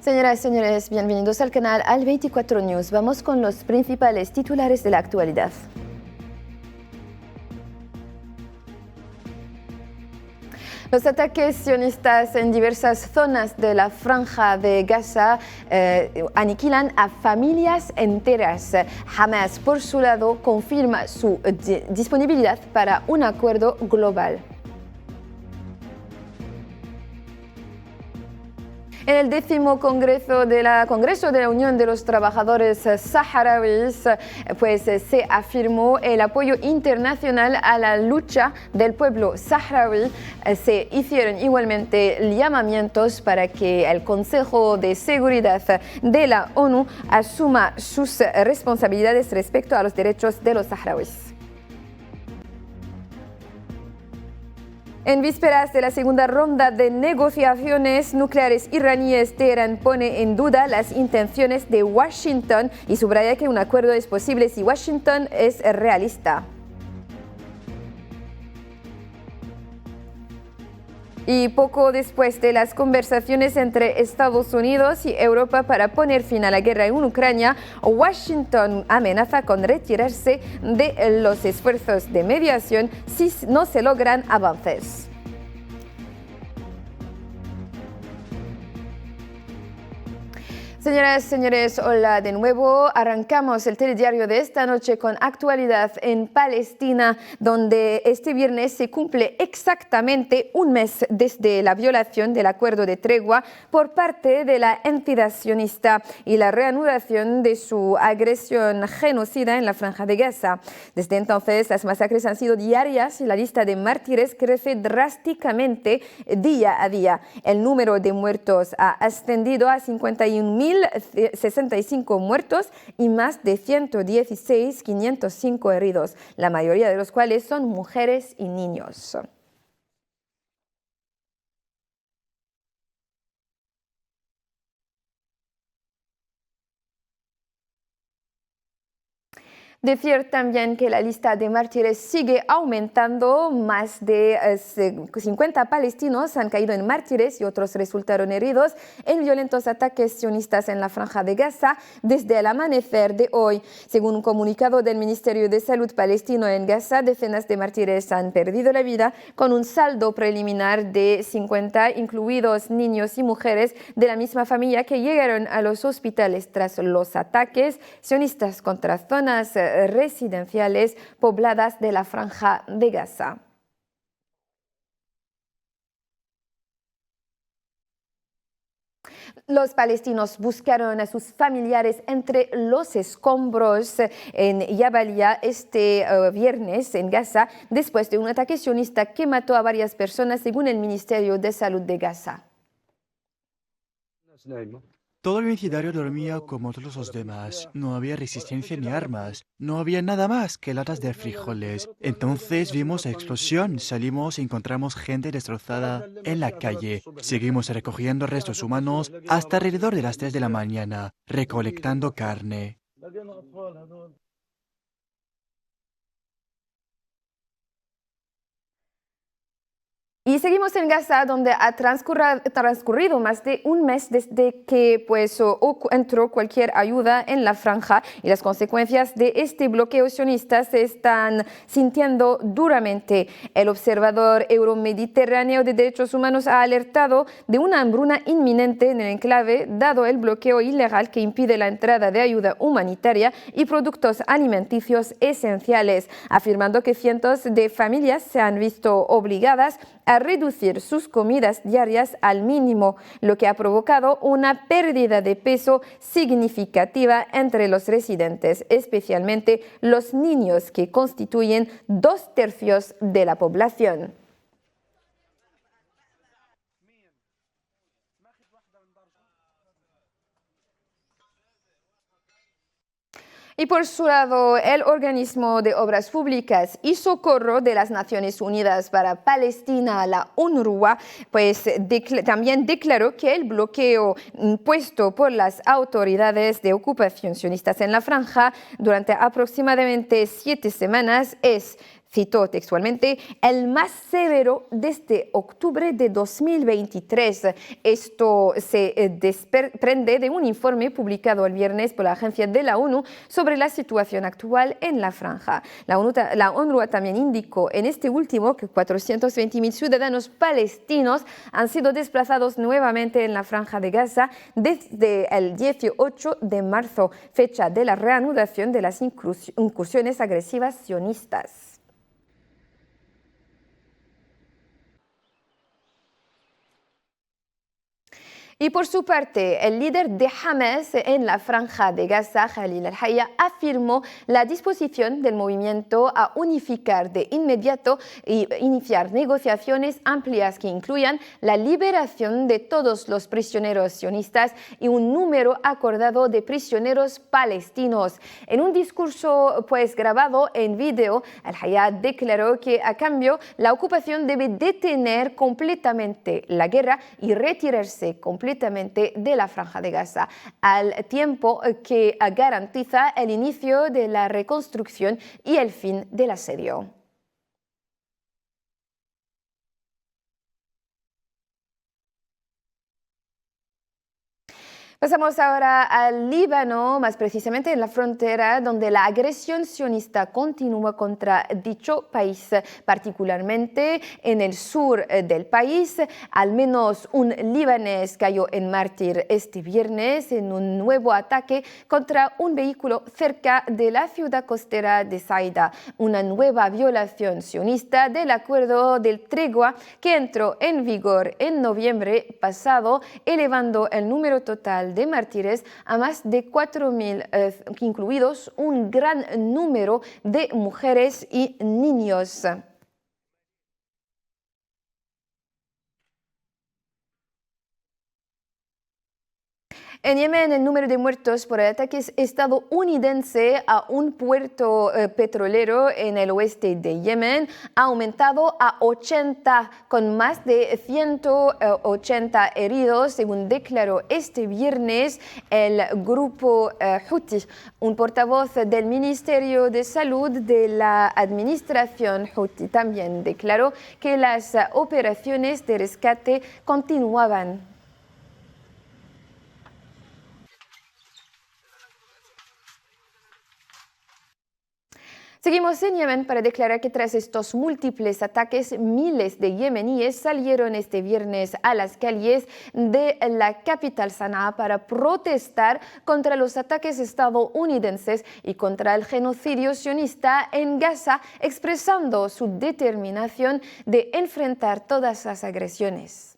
Señoras y señores, bienvenidos al canal Al 24 News. Vamos con los principales titulares de la actualidad. Los ataques sionistas en diversas zonas de la Franja de Gaza aniquilan a familias enteras. Hamas, por su lado, confirma su disponibilidad para un acuerdo global. En el 10º Congreso de la Unión de los Trabajadores Saharauis, se afirmó el apoyo internacional a la lucha del pueblo saharaui. Se hicieron igualmente llamamientos para que el Consejo de Seguridad de la ONU asuma sus responsabilidades respecto a los derechos de los saharauis. En vísperas de la segunda ronda de negociaciones nucleares iraníes, Teherán pone en duda las intenciones de Washington y subraya que un acuerdo es posible si Washington es realista. Y poco después de las conversaciones entre Estados Unidos y Europa para poner fin a la guerra en Ucrania, Washington amenaza con retirarse de los esfuerzos de mediación si no se logran avances. Señoras y señores, hola de nuevo. Arrancamos el telediario de esta noche con actualidad en Palestina, donde este viernes se cumple exactamente un mes desde la violación del acuerdo de tregua por parte de la entidad sionista y la reanudación de su agresión genocida en la Franja de Gaza. Desde entonces, las masacres han sido diarias y la lista de mártires crece drásticamente día a día. El número de muertos ha ascendido a 51.065 muertos y más de 116.505 heridos, la mayoría de los cuales son mujeres y niños. Decir también que la lista de mártires sigue aumentando. Más de 50 palestinos han caído en mártires y otros resultaron heridos en violentos ataques sionistas en la Franja de Gaza desde el amanecer de hoy. Según un comunicado del Ministerio de Salud palestino en Gaza, decenas de mártires han perdido la vida, con un saldo preliminar de 50, incluidos niños y mujeres de la misma familia que llegaron a los hospitales tras los ataques sionistas contra zonas residenciales pobladas de la Franja de Gaza. Los palestinos buscaron a sus familiares entre los escombros en Jabalia este viernes en Gaza, después de un ataque sionista que mató a varias personas, según el Ministerio de Salud de Gaza. Todo el vecindario dormía como todos los demás. No había resistencia ni armas. No había nada más que latas de frijoles. Entonces vimos la explosión. Salimos y encontramos gente destrozada en la calle. Seguimos recogiendo restos humanos hasta alrededor de las 3 de la mañana, recolectando carne. Y seguimos en Gaza, donde ha transcurrido más de un mes desde que entró cualquier ayuda en la franja, y las consecuencias de este bloqueo sionista se están sintiendo duramente. El observador euromediterráneo de derechos humanos ha alertado de una hambruna inminente en el enclave, dado el bloqueo ilegal que impide la entrada de ayuda humanitaria y productos alimenticios esenciales, afirmando que cientos de familias se han visto obligadas a reducir sus comidas diarias al mínimo, lo que ha provocado una pérdida de peso significativa entre los residentes, especialmente los niños, que constituyen 2/3 de la población. Y por su lado, el Organismo de Obras Públicas y Socorro de las Naciones Unidas para Palestina, la UNRWA, también declaró que el bloqueo impuesto por las autoridades de ocupación sionistas en la franja durante aproximadamente 7 semanas es cito textualmente, el más severo desde octubre de 2023. Esto se desprende de un informe publicado el viernes por la Agencia de la ONU sobre la situación actual en la franja. La ONU también indicó en este último que 420.000 ciudadanos palestinos han sido desplazados nuevamente en la franja de Gaza desde el 18 de marzo, fecha de la reanudación de las incursiones agresivas sionistas. Y por su parte, el líder de Hamas en la franja de Gaza, Khalil al-Hayya, afirmó la disposición del movimiento a unificar de inmediato y iniciar negociaciones amplias que incluyan la liberación de todos los prisioneros sionistas y un número acordado de prisioneros palestinos. En un discurso grabado en vídeo, al-Hayya declaró que a cambio la ocupación debe detener completamente la guerra y retirarse completamente de la franja de Gaza, al tiempo que garantiza el inicio de la reconstrucción y el fin del asedio. Pasamos ahora al Líbano, más precisamente en la frontera, donde la agresión sionista continúa contra dicho país, particularmente en el sur del país. Al menos un libanés cayó en mártir este viernes en un nuevo ataque contra un vehículo cerca de la ciudad costera de Saida, una nueva violación sionista del acuerdo del tregua que entró en vigor en noviembre pasado, elevando el número total de mártires a más de 4.000, incluidos un gran número de mujeres y niños. En Yemen, el número de muertos por ataques estadounidense a un puerto petrolero en el oeste de Yemen ha aumentado a 80, con más de 180 heridos, según declaró este viernes el grupo Houthi. Un portavoz del Ministerio de Salud de la administración Houthi también declaró que las operaciones de rescate continuaban. Seguimos en Yemen para declarar que tras estos múltiples ataques, miles de yemeníes salieron este viernes a las calles de la capital Sanaa para protestar contra los ataques estadounidenses y contra el genocidio sionista en Gaza, expresando su determinación de enfrentar todas las agresiones.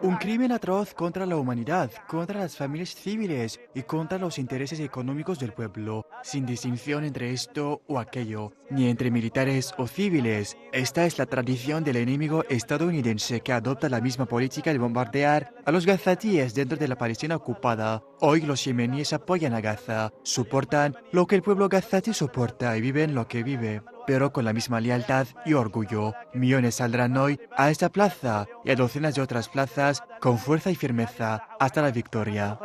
Un crimen atroz contra la humanidad, contra las familias civiles y contra los intereses económicos del pueblo, sin distinción entre esto o aquello, ni entre militares o civiles. Esta es la tradición del enemigo estadounidense que adopta la misma política de bombardear a los gazatíes dentro de la Palestina ocupada. Hoy los yemeníes apoyan a Gaza, soportan lo que el pueblo gazatí soporta y viven lo que vive, pero con la misma lealtad y orgullo. Millones saldrán hoy a esta plaza y a docenas de otras plazas con fuerza y firmeza hasta la victoria.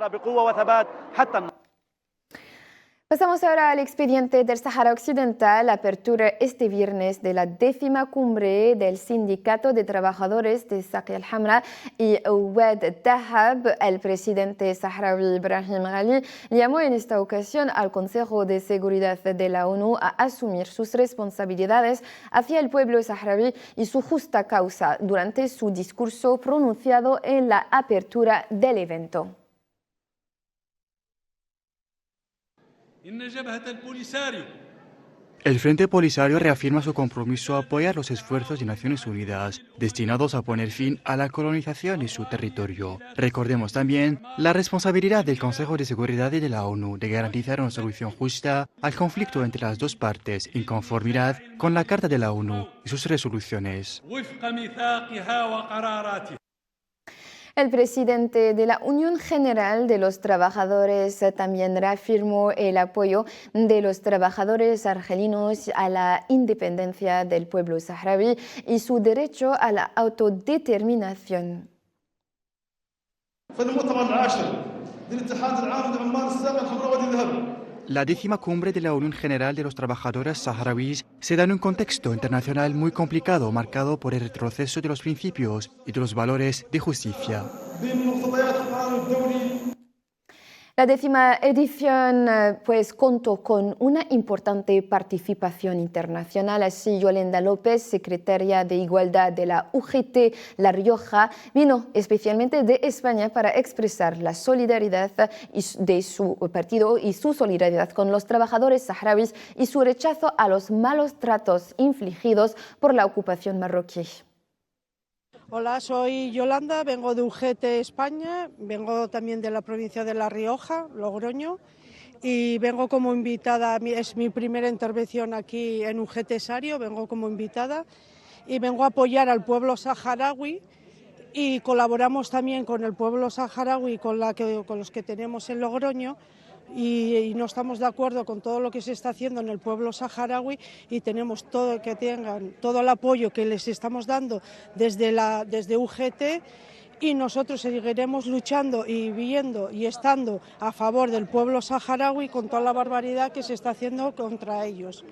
Pasamos ahora al expediente del Sáhara Occidental, apertura este viernes de la 10ª cumbre del Sindicato de Trabajadores de Saqiya al-Hamra y Wad Dahab. El presidente saharaui Ibrahim Ghali llamó en esta ocasión al Consejo de Seguridad de la ONU a asumir sus responsabilidades hacia el pueblo saharaui y su justa causa durante su discurso pronunciado en la apertura del evento. El Frente Polisario reafirma su compromiso a apoyar los esfuerzos de Naciones Unidas destinados a poner fin a la colonización de su territorio. Recordemos también la responsabilidad del Consejo de Seguridad de la ONU de garantizar una solución justa al conflicto entre las dos partes en conformidad con la Carta de la ONU y sus resoluciones. El presidente de la Unión General de los Trabajadores también reafirmó el apoyo de los trabajadores argelinos a la independencia del pueblo saharaui y su derecho a la autodeterminación. La 10ª cumbre de la Unión General de los Trabajadores Saharauis se da en un contexto internacional muy complicado, marcado por el retroceso de los principios y de los valores de justicia. La 10ª edición pues contó con una importante participación internacional. Así, Yolanda López, secretaria de Igualdad de la UGT La Rioja, vino especialmente de España para expresar la solidaridad de su partido y su solidaridad con los trabajadores saharauis y su rechazo a los malos tratos infligidos por la ocupación marroquí. Hola, soy Yolanda, vengo de UGT España, vengo también de la provincia de La Rioja, Logroño, y vengo como invitada, es mi primera intervención aquí en UGT Sario, vengo como invitada y vengo a apoyar al pueblo saharaui y colaboramos también con el pueblo saharaui, con los que tenemos en Logroño, y no estamos de acuerdo con todo lo que se está haciendo en el pueblo saharaui y tenemos que tengan todo el apoyo que les estamos dando desde UGT, y nosotros seguiremos luchando y viendo y estando a favor del pueblo saharaui con toda la barbaridad que se está haciendo contra ellos.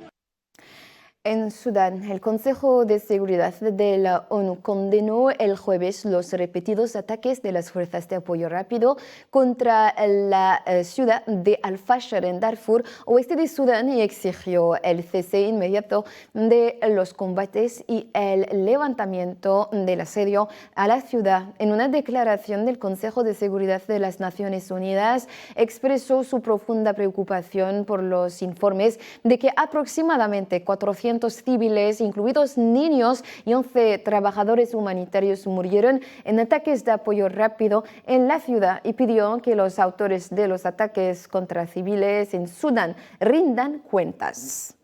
En Sudán, el Consejo de Seguridad de la ONU condenó el jueves los repetidos ataques de las fuerzas de apoyo rápido contra la ciudad de Al-Fasher en Darfur, oeste de Sudán, y exigió el cese inmediato de los combates y el levantamiento del asedio a la ciudad. En una declaración del Consejo de Seguridad de las Naciones Unidas, expresó su profunda preocupación por los informes de que aproximadamente 400 civiles, incluidos niños, y 11 trabajadores humanitarios murieron en ataques de apoyo rápido en la ciudad, y pidió que los autores de los ataques contra civiles en Sudán rindan cuentas.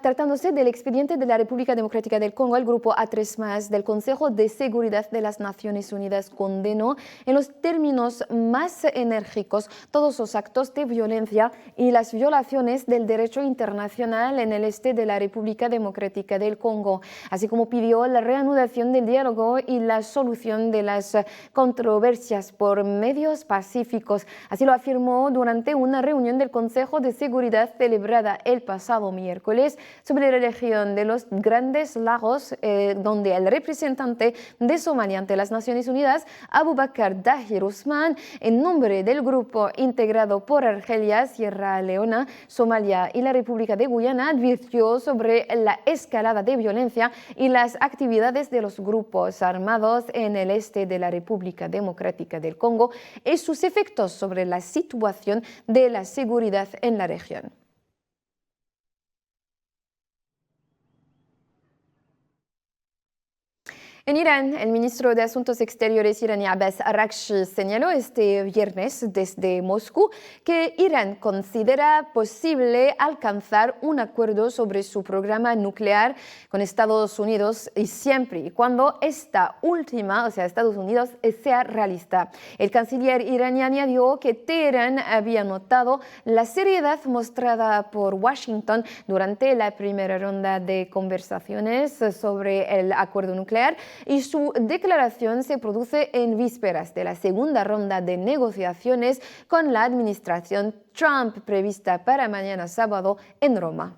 Tratándose del expediente de la República Democrática del Congo, el grupo A3+ del Consejo de Seguridad de las Naciones Unidas condenó en los términos más enérgicos todos los actos de violencia y las violaciones del derecho internacional en el este de la República Democrática del Congo, así como pidió la reanudación del diálogo y la solución de las controversias por medios pacíficos. Así lo afirmó durante una reunión del Consejo de Seguridad celebrada el pasado miércoles sobre la región de los Grandes Lagos, donde el representante de Somalia ante las Naciones Unidas, Abubakar Dahir Usman, en nombre del grupo integrado por Argelia, Sierra Leona, Somalia y la República de Guyana, advirtió sobre la escalada de violencia y las actividades de los grupos armados en el este de la República Democrática del Congo y sus efectos sobre la situación de la seguridad en la región. En Irán, el ministro de Asuntos Exteriores iraní Abbas Araghchi señaló este viernes desde Moscú que Irán considera posible alcanzar un acuerdo sobre su programa nuclear con Estados Unidos, y siempre y cuando esta última, o sea, Estados Unidos, sea realista. El canciller iraní añadió que Teherán había notado la seriedad mostrada por Washington durante la primera ronda de conversaciones sobre el acuerdo nuclear, y su declaración se produce en vísperas de la segunda ronda de negociaciones con la administración Trump prevista para mañana sábado en Roma.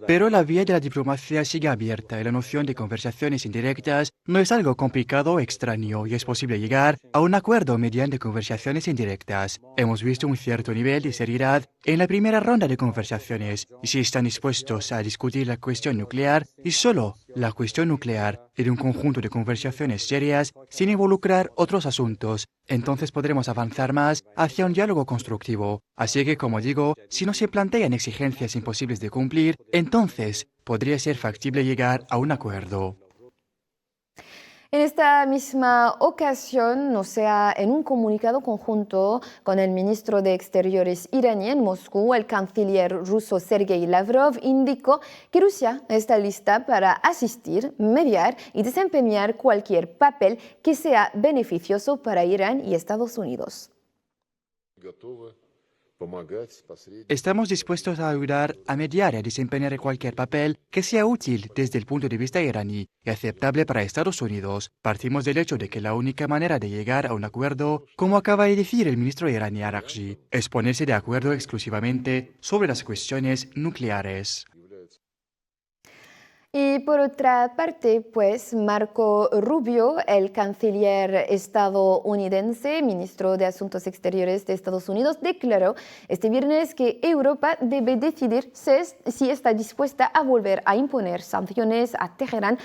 Pero la vía de la diplomacia sigue abierta y la noción de conversaciones indirectas no es algo complicado o extraño, y es posible llegar a un acuerdo mediante conversaciones indirectas. Hemos visto un cierto nivel de seriedad en la primera ronda de conversaciones, y si están dispuestos a discutir la cuestión nuclear y solo la cuestión nuclear y de un conjunto de conversaciones serias sin involucrar otros asuntos, entonces podremos avanzar más hacia un diálogo constructivo. Así que, como digo, si no se plantean exigencias imposibles de cumplir, entonces podría ser factible llegar a un acuerdo. En esta misma ocasión, o sea, en un comunicado conjunto con el ministro de Exteriores iraní en Moscú, el canciller ruso Sergei Lavrov indicó que Rusia está lista para asistir, mediar y desempeñar cualquier papel que sea beneficioso para Irán y Estados Unidos. Estamos dispuestos a ayudar a mediar y a desempeñar cualquier papel que sea útil desde el punto de vista iraní y aceptable para Estados Unidos. Partimos del hecho de que la única manera de llegar a un acuerdo, como acaba de decir el ministro iraní Araghchi, es ponerse de acuerdo exclusivamente sobre las cuestiones nucleares. Y por otra parte, pues Marco Rubio, el canciller estadounidense, ministro de Asuntos Exteriores de Estados Unidos, declaró este viernes que Europa debe decidir si está dispuesta a volver a imponer sanciones a Teherán,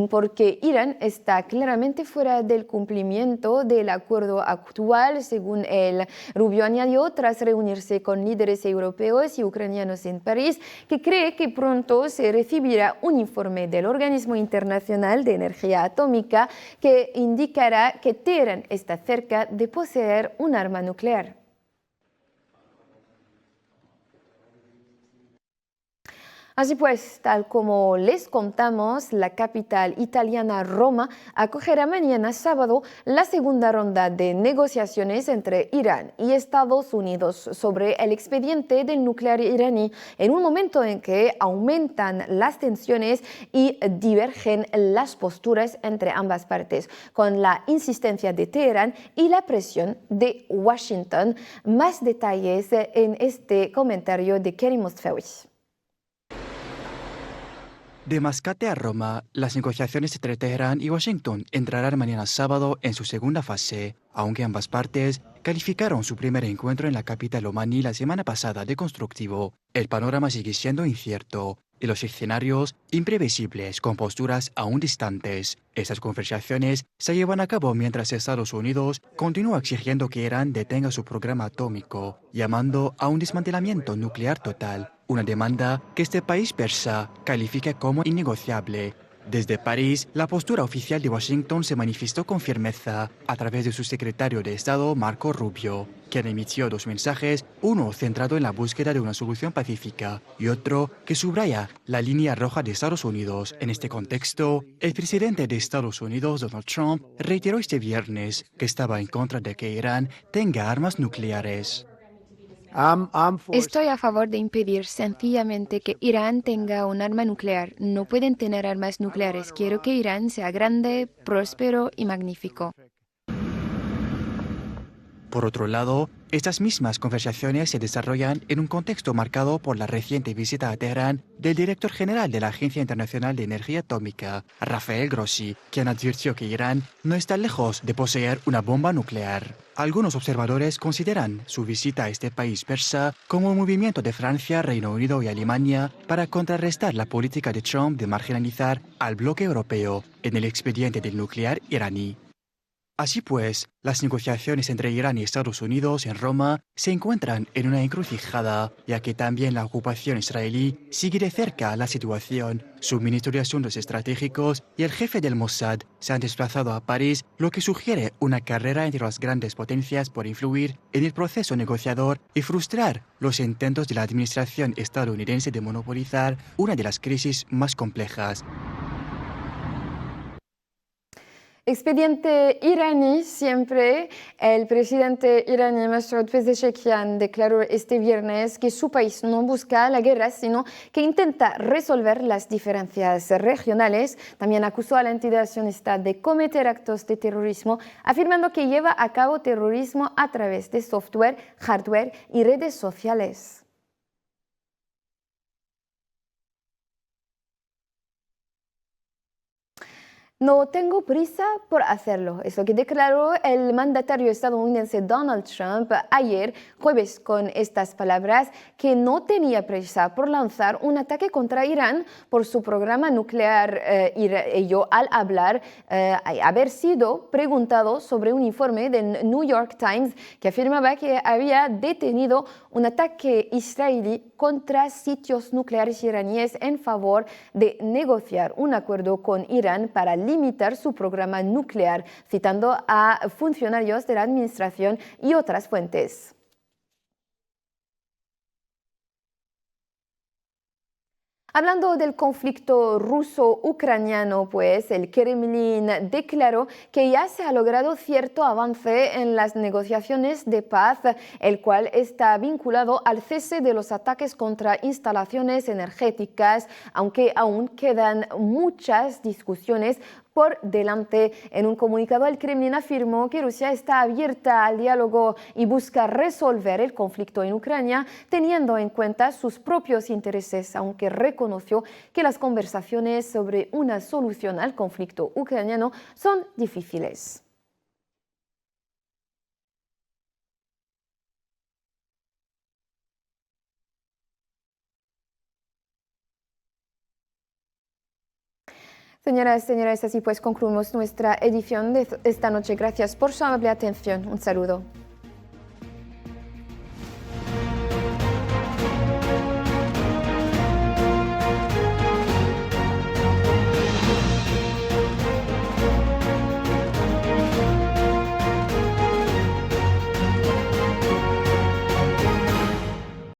porque Irán está claramente fuera del cumplimiento del acuerdo actual, según el Rubio añadió, tras reunirse con líderes europeos y ucranianos en París, que cree que pronto se recibirá un informe del Organismo Internacional de Energía Atómica que indicará que Teherán está cerca de poseer un arma nuclear. Así pues, tal como les contamos, la capital italiana Roma acogerá mañana sábado la segunda ronda de negociaciones entre Irán y Estados Unidos sobre el expediente del nuclear iraní, en un momento en que aumentan las tensiones y divergen las posturas entre ambas partes, con la insistencia de Teherán y la presión de Washington. Más detalles en este comentario de Kerim Mostfawi. De Mascate a Roma, las negociaciones entre Teherán y Washington entrarán mañana sábado en su segunda fase, aunque ambas partes calificaron su primer encuentro en la capital omaní la semana pasada de constructivo. El panorama sigue siendo incierto y los escenarios imprevisibles con posturas aún distantes. Estas conversaciones se llevan a cabo mientras Estados Unidos continúa exigiendo que Irán detenga su programa atómico, llamando a un desmantelamiento nuclear total, una demanda que este país persa califica como innegociable. Desde París, la postura oficial de Washington se manifestó con firmeza a través de su secretario de Estado, Marco Rubio, quien emitió dos mensajes, uno centrado en la búsqueda de una solución pacífica y otro que subraya la línea roja de Estados Unidos. En este contexto, el presidente de Estados Unidos, Donald Trump, reiteró este viernes que estaba en contra de que Irán tenga armas nucleares. Estoy a favor de impedir sencillamente que Irán tenga un arma nuclear. No pueden tener armas nucleares. Quiero que Irán sea grande, próspero y magnífico. Por otro lado, estas mismas conversaciones se desarrollan en un contexto marcado por la reciente visita a Teherán del director general de la Agencia Internacional de Energía Atómica, Rafael Grossi, quien advirtió que Irán no está lejos de poseer una bomba nuclear. Algunos observadores consideran su visita a este país persa como un movimiento de Francia, Reino Unido y Alemania para contrarrestar la política de Trump de marginalizar al bloque europeo en el expediente del nuclear iraní. Así pues, las negociaciones entre Irán y Estados Unidos en Roma se encuentran en una encrucijada, ya que también la ocupación israelí sigue de cerca la situación. Su ministro de Asuntos Estratégicos y el jefe del Mossad se han desplazado a París, lo que sugiere una carrera entre las grandes potencias por influir en el proceso negociador y frustrar los intentos de la administración estadounidense de monopolizar una de las crisis más complejas. Expediente iraní siempre. El presidente iraní Masoud Pezeshkian declaró este viernes que su país no busca la guerra, sino que intenta resolver las diferencias regionales. También acusó a la entidad sionista de cometer actos de terrorismo, afirmando que lleva a cabo terrorismo a través de software, hardware y redes sociales. No tengo prisa por hacerlo, es lo que declaró el mandatario estadounidense Donald Trump ayer jueves con estas palabras, que no tenía prisa por lanzar un ataque contra Irán por su programa nuclear. Ello al haber sido preguntado sobre un informe del New York Times que afirmaba que había detenido un ataque israelí contra sitios nucleares iraníes en favor de negociar un acuerdo con Irán para limitar su programa nuclear, citando a funcionarios de la administración y otras fuentes. Hablando del conflicto ruso-ucraniano, pues el Kremlin declaró que ya se ha logrado cierto avance en las negociaciones de paz, el cual está vinculado al cese de los ataques contra instalaciones energéticas, aunque aún quedan muchas discusiones por delante. En un comunicado, el Kremlin afirmó que Rusia está abierta al diálogo y busca resolver el conflicto en Ucrania teniendo en cuenta sus propios intereses, aunque reconoció que las conversaciones sobre una solución al conflicto ucraniano son difíciles. Señoras y señores, así pues concluimos nuestra edición de esta noche. Gracias por su amable atención. Un saludo.